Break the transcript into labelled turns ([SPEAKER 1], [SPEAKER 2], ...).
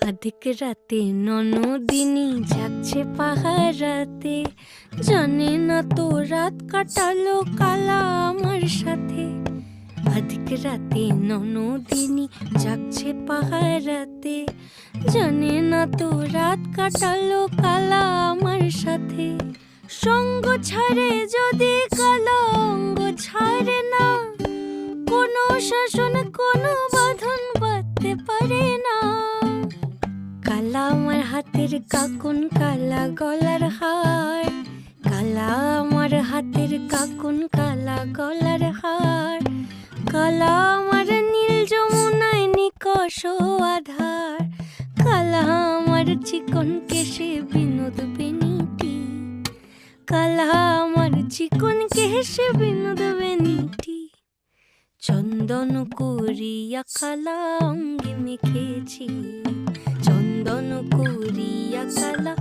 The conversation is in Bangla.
[SPEAKER 1] আধিক রাতে ননদিনী যাচ্ছে পাহারাতে, জানে না তো রাত কাটালো কালা আমার সাথে। আধিক রাতে ননদিনী যাচ্ছে পাহারাতে, জানে না তো রাত কাটালো কালা আমার সাথে। সঙ্গ ছাড়ে যদি কালা অঙ্গ ছাড়ে না, কোনো শাসন কোনো বাঁধন বাঁধতে পারে না। কালা আমার হাতের কাকুন কালা গলার হার, কালা আমার হাতের কাকুন কালা গলার হার। কালা আমার নীল যমুনায় নিকষ আধার, কালা আমার চিকন কেশে বিনোদ বেনিটি, কালা আমার চিকন কেশে বিনোদ বেনিটি। চন্দন করিয়া কালা অঙ্গে মেখেছি, চন্দন করিয়া কালা